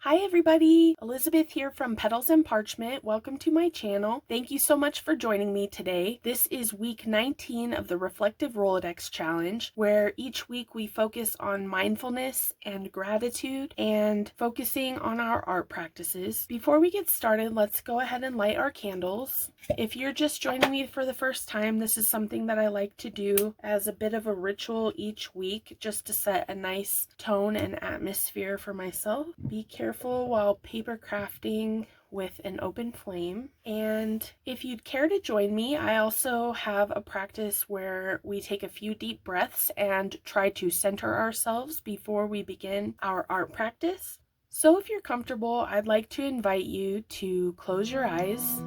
Hi everybody, Elizabeth here from Petals and Parchment. Welcome to my channel. Thank you so much for joining me today. This is week 19 of the Reflective Rolodex challenge, where each week we focus on mindfulness and gratitude and focusing on our art practices. Before we get started, let's go ahead and light our candles. If you're just joining me for the first time, this is something that I like to do as a bit of a ritual each week, just to set a nice tone and atmosphere for myself. Be careful while paper crafting with an open flame. And if you'd care to join me, I also have a practice where we take a few deep breaths and try to center ourselves before we begin our art practice. So if you're comfortable, I'd like to invite you to close your eyes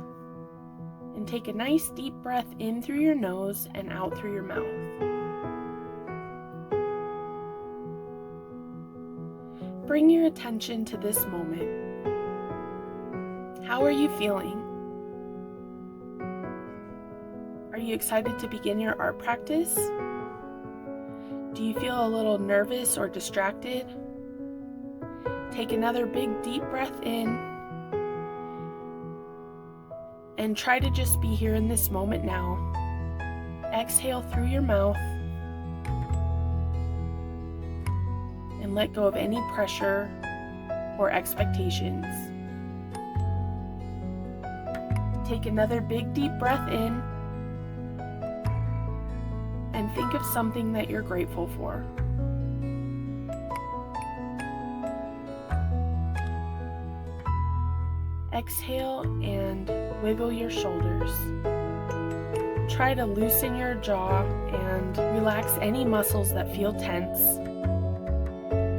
and take a nice deep breath in through your nose and out through your mouth. Bring your attention to this moment. How are you feeling? Are you excited to begin your art practice? Do you feel a little nervous or distracted? Take another big deep breath in and try to just be here in this moment now. Exhale through your mouth and let go of any pressure or expectations. Take another big deep breath in and think of something that you're grateful for. Exhale and wiggle your shoulders. Try to loosen your jaw and relax any muscles that feel tense,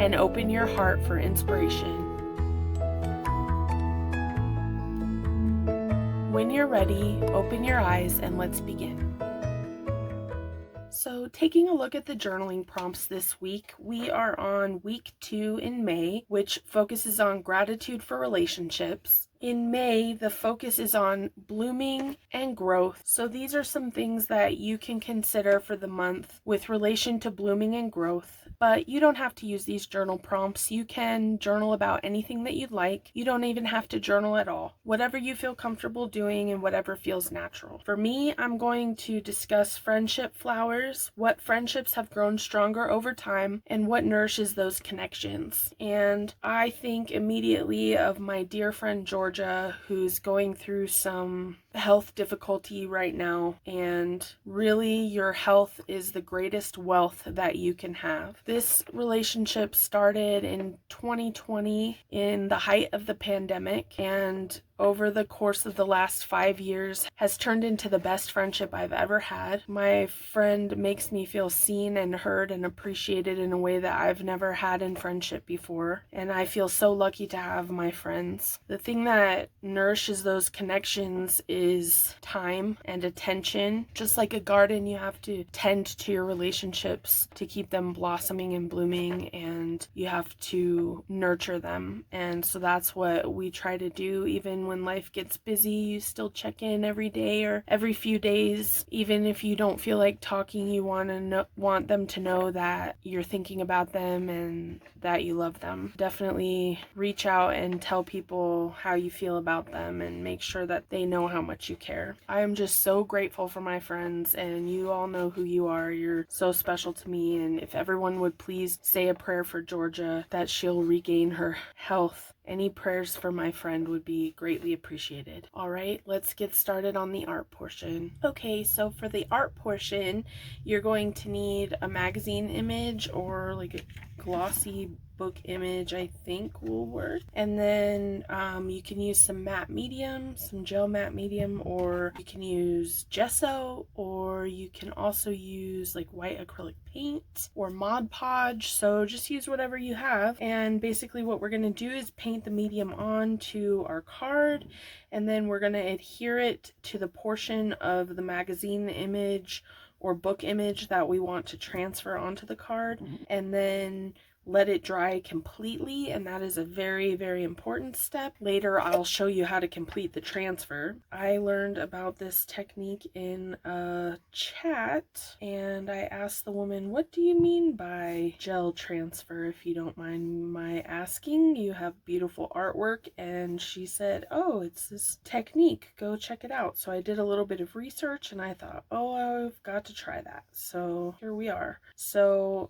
and open your heart for inspiration. When you're ready, open your eyes and let's begin. So taking a look at the journaling prompts this week, we are on week 2 in May, which focuses on gratitude for relationships. In May, the focus is on blooming and growth. So these are some things that you can consider for the month with relation to blooming and growth. But you don't have to use these journal prompts. You can journal about anything that you'd like. You don't even have to journal at all. Whatever you feel comfortable doing and whatever feels natural. For me, I'm going to discuss friendship flowers, what friendships have grown stronger over time, and what nourishes those connections. And I think immediately of my dear friend Georgia, who's going through some health difficulty right now, and really your health is the greatest wealth that you can have. This relationship started in 2020 in the height of the pandemic, and over the course of the last 5 years has turned into the best friendship I've ever had. My friend makes me feel seen and heard and appreciated in a way that I've never had in friendship before, and I feel so lucky to have my friends. The thing that nourishes those connections is time and attention. Just like a garden, you have to tend to your relationships to keep them blossoming and blooming, and you have to nurture them. And so that's what we try to do. Even when life gets busy, you still check in every day or every few days. Even if you don't feel like talking, you want them to know that you're thinking about them and that you love them. Definitely reach out and tell people how you feel about them and make sure that they know how much you care. I am just so grateful for my friends, and you all know who you are. You're so special to me, and if everyone would please say a prayer for Georgia that she'll regain her health. Any prayers for my friend would be greatly appreciated. All right, let's get started on the art portion. Okay, so for the art portion, you're going to need a magazine image or like a glossy book image, I think will work. And then you can use some matte medium, some gel matte medium, or you can use gesso, or you can also use like white acrylic paint or Mod Podge. So just use whatever you have. And basically what we're going to do is paint the medium onto our card, and then we're going to adhere it to the portion of the magazine image or book image that we want to transfer onto the card. And then let it dry completely, and that is a very, very important step. Later, I'll show you how to complete the transfer. I learned about this technique in a chat, and I asked the woman, what do you mean by gel transfer, if you don't mind my asking? You have beautiful artwork. And she said, oh, it's this technique, go check it out. So I did a little bit of research, and I thought, oh, I've got to try that. So here we are. So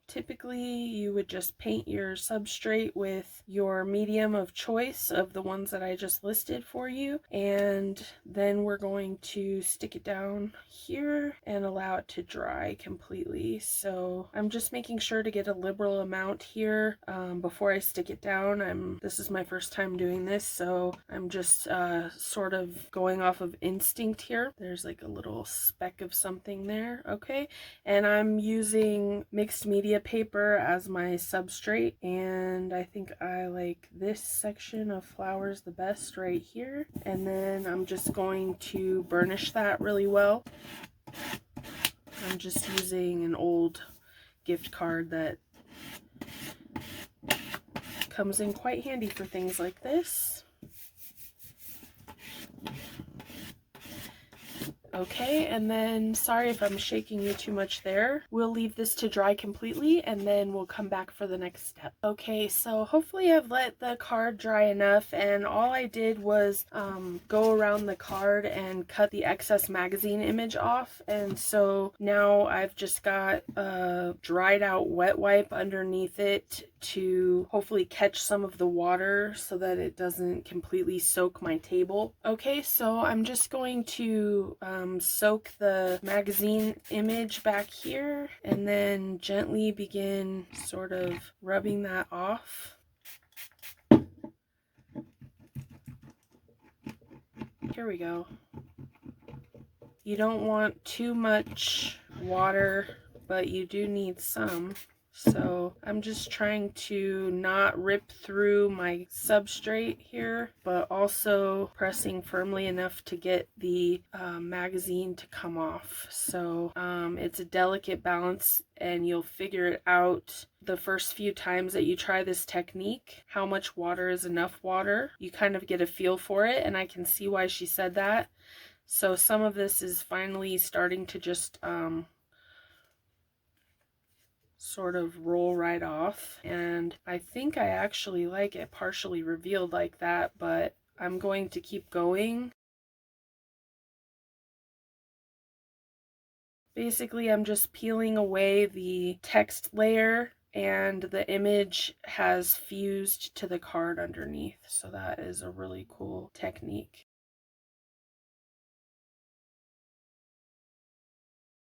typically you would just paint your substrate with your medium of choice of the ones that I just listed for you, and then we're going to stick it down here and allow it to dry completely. So I'm just making sure to get a liberal amount here before I stick it down. This is my first time doing this, so I'm just sort of going off of instinct here. There's like a little speck of something there. Okay, and I'm using mixed media paper as my substrate, and I think I like this section of flowers the best right here. And then I'm just going to burnish that really well. I'm just using an old gift card that comes in quite handy for things like this. Okay, and then sorry if I'm shaking you too much there. We'll leave this to dry completely, and then we'll come back for the next step. Okay, so hopefully I've let the card dry enough, and all I did was go around the card and cut the excess magazine image off. And so now I've just got a dried out wet wipe underneath it to hopefully catch some of the water so that it doesn't completely soak my table. Okay, so I'm just going to soak the magazine image back here and then gently begin sort of rubbing that off. Here we go. You don't want too much water, but you do need some. So I'm just trying to not rip through my substrate here, but also pressing firmly enough to get the magazine to come off. So it's a delicate balance, and you'll figure it out the first few times that you try this technique, how much water is enough water. You kind of get a feel for it, and I can see why she said that. So some of this is finally starting to just sort of roll right off, and I think I actually like it partially revealed like that, but I'm going to keep going. Basically, I'm just peeling away the text layer, and the image has fused to the card underneath, so that is a really cool technique.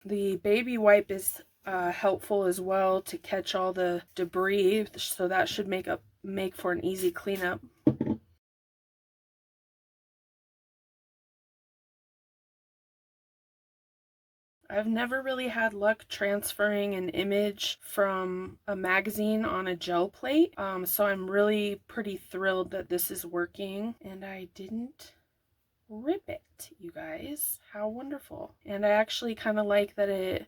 The baby wipe is helpful as well to catch all the debris, so that should make for an easy cleanup. I've never really had luck transferring an image from a magazine on a gel plate, so I'm really pretty thrilled that this is working, and I didn't rip it, you guys. How wonderful. And I actually kind of like that it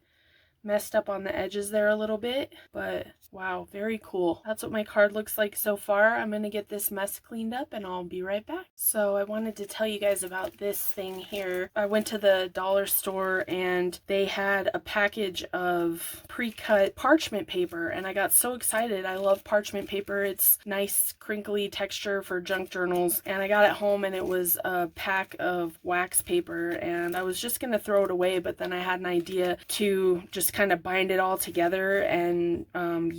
messed up on the edges there a little bit, but wow, very cool. That's what my card looks like so far. I'm gonna get this mess cleaned up and I'll be right back. So I wanted to tell you guys about this thing here. I went to the dollar store and they had a package of pre-cut parchment paper, and I got so excited. I love parchment paper. It's nice crinkly texture for junk journals, and I got it home and it was a pack of wax paper, and I was just gonna throw it away, but then I had an idea to just kind of bind it all together and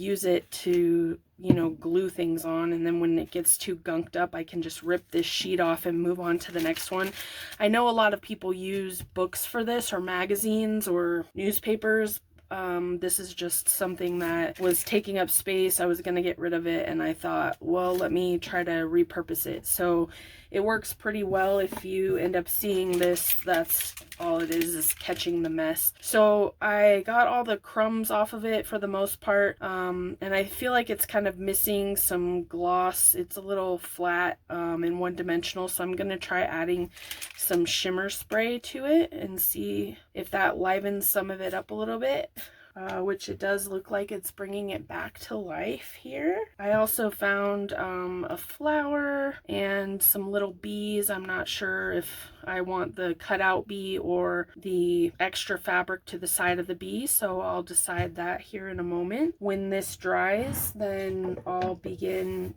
use it to, you know, glue things on, and then when it gets too gunked up I can just rip this sheet off and move on to the next one. I know a lot of people use books for this, or magazines or newspapers. This is just something that was taking up space. I was gonna get rid of it, and I thought, well, let me try to repurpose it. So it works pretty well. If you end up seeing this, that's all it is catching the mess. So I got all the crumbs off of it for the most part, and I feel like it's kind of missing some gloss. It's a little flat and one-dimensional, so I'm gonna try adding some shimmer spray to it and see if that livens some of it up a little bit. which it does look like it's bringing it back to life here. I also found a flower and some little bees. I'm not sure if I want the cutout bee or the extra fabric to the side of the bee, so I'll decide that here in a moment. When this dries, then I'll begin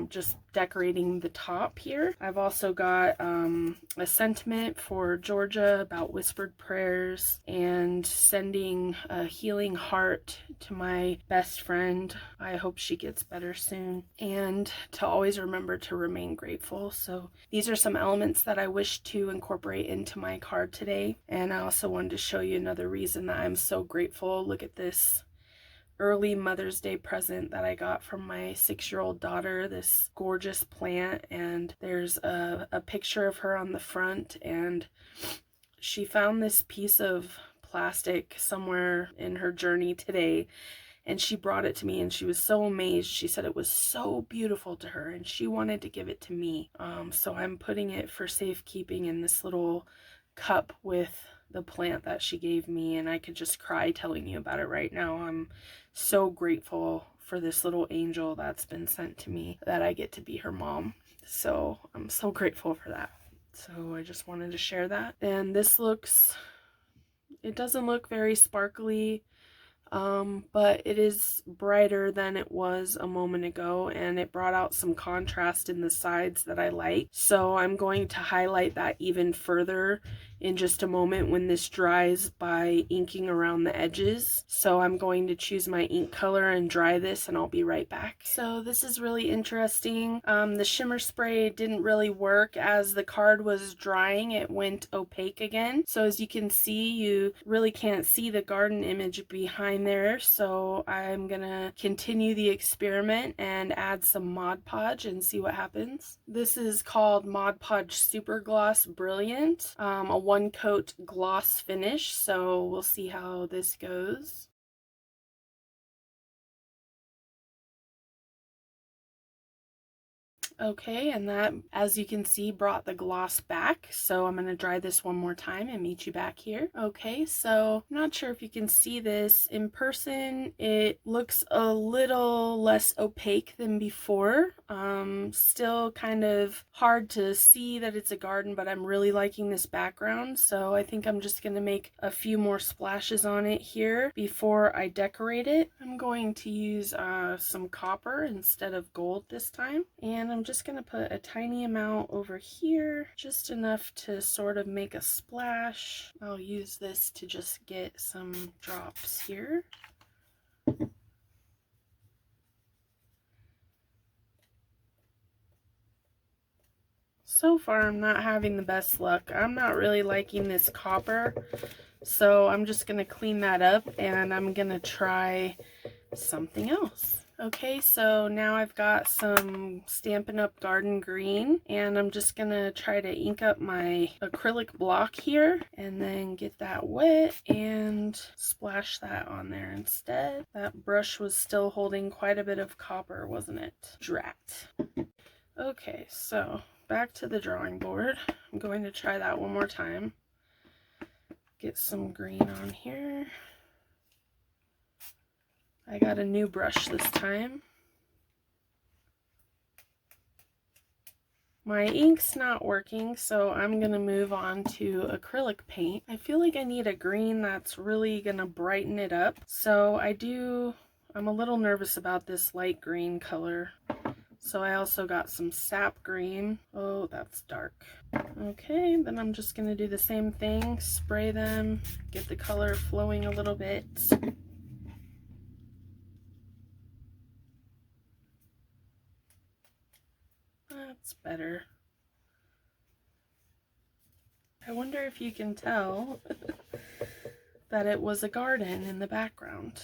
just decorating the top here. I've also got a sentiment for Georgia about whispered prayers and sending a healing heart to my best friend. I hope she gets better soon, and to always remember to remain grateful. So these are some elements that I wish to incorporate into my card today. And I also wanted to show you another reason that I'm so grateful. Look at this early Mother's Day present that I got from my 6-year-old daughter, this gorgeous plant, and there's a picture of her on the front, and she found this piece of plastic somewhere in her journey today, and she brought it to me, and she was so amazed. She said it was so beautiful to her, and she wanted to give it to me. So I'm putting it for safekeeping in this little cup with the plant that she gave me, and I could just cry telling you about it right now. I'm so grateful for this little angel that's been sent to me, that I get to be her mom. So I'm so grateful for that. So I just wanted to share that. And this looks, it doesn't look very sparkly, but it is brighter than it was a moment ago, and it brought out some contrast in the sides that I like. So I'm going to highlight that even further in just a moment when this dries by inking around the edges. So I'm going to choose my ink color and dry this, and I'll be right back. So this is really interesting. The shimmer spray didn't really work. As the card was drying, it went opaque again. So as you can see, you really can't see the garden image behind there. So I'm gonna continue the experiment and add some Mod Podge and see what happens. This is called Mod Podge Super Gloss Brilliant, a 1-coat gloss finish, so we'll see how this goes. Okay, and that, as you can see, brought the gloss back. So I'm going to dry this one more time and meet you back here. Okay, so I'm not sure if you can see this in person. It looks a little less opaque than before. Still kind of hard to see that it's a garden, but I'm really liking this background. So I think I'm just going to make a few more splashes on it here before I decorate it. I'm going to use some copper instead of gold this time, and I'm just going to put a tiny amount over here, just enough to sort of make a splash. I'll use this to just get some drops here. So far, I'm not having the best luck. I'm not really liking this copper, so I'm just going to clean that up, and I'm going to try something else. Okay, so now I've got some Stampin' Up! Garden Green, and I'm just gonna try to ink up my acrylic block here and then get that wet and splash that on there instead. That brush was still holding quite a bit of copper, wasn't it? Drat. Okay, so back to the drawing board. I'm going to try that one more time. Get some green on here. I got a new brush this time. My ink's not working, so I'm going to move on to acrylic paint. I feel like I need a green that's really going to brighten it up. So I'm a little nervous about this light green color. So I also got some sap green. Oh, that's dark. Okay, then I'm just going to do the same thing. Spray them, get the color flowing a little bit. That's better. I wonder if you can tell that it was a garden in the background.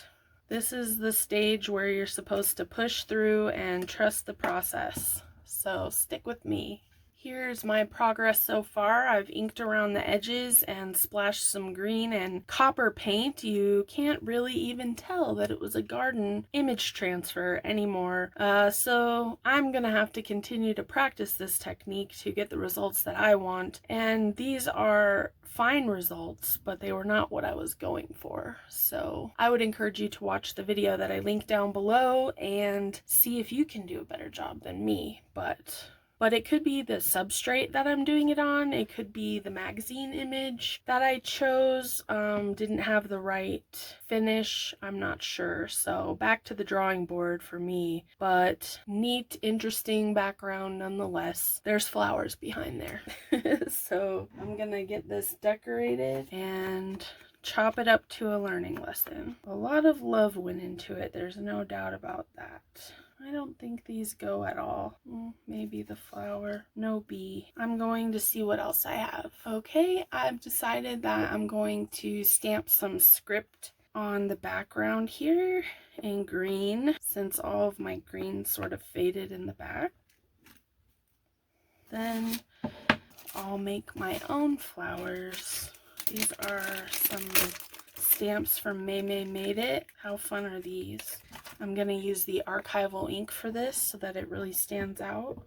This is the stage where you're supposed to push through and trust the process. So stick with me. Here's my progress so far. I've inked around the edges and splashed some green and copper paint. You can't really even tell that it was a garden image transfer anymore. So I'm gonna have to continue to practice this technique to get the results that I want. And these are fine results, but they were not what I was going for. So I would encourage you to watch the video that I link down below and see if you can do a better job than me. But it could be the substrate that I'm doing it on. It could be the magazine image that I chose didn't have the right finish. I'm not sure. So back to the drawing board for me. But neat, interesting background nonetheless. There's flowers behind there. So I'm gonna get this decorated and chop it up to a learning lesson. A lot of love went into it. There's no doubt about that. I don't think these go at all. Maybe the flower. No bee. I'm going to see what else I have. Okay, I've decided that I'm going to stamp some script on the background here in green, since all of my green sort of faded in the back. Then I'll make my own flowers. These are some stamps from May Made It. How fun are these? I'm going to use the archival ink for this so that it really stands out.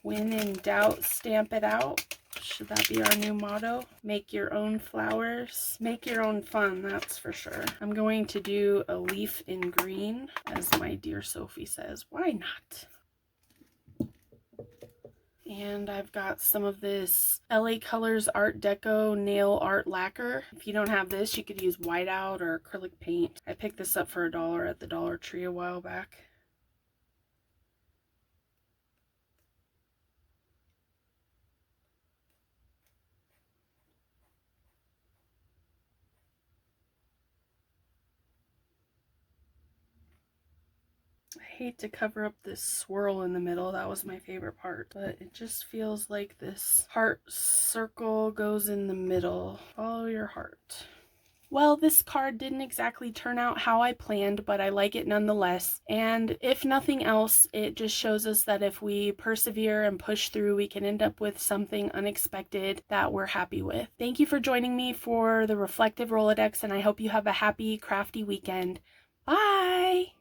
When in doubt, stamp it out. Should that be our new motto? Make your own flowers. Make your own fun, that's for sure. I'm going to do a leaf in green, as my dear Sophie says. Why not? And I've got some of this LA Colors Art Deco nail art lacquer. If you don't have this, you could use whiteout or acrylic paint. I picked this up for $1 at the Dollar Tree a while back. I hate to cover up this swirl in the middle. That was my favorite part, but it just feels like this heart circle goes in the middle. Follow your heart. Well, this card didn't exactly turn out how I planned, but I like it nonetheless. And if nothing else, it just shows us that if we persevere and push through, we can end up with something unexpected that we're happy with. Thank you for joining me for the Reflective Rolodex, and I hope you have a happy, crafty weekend. Bye!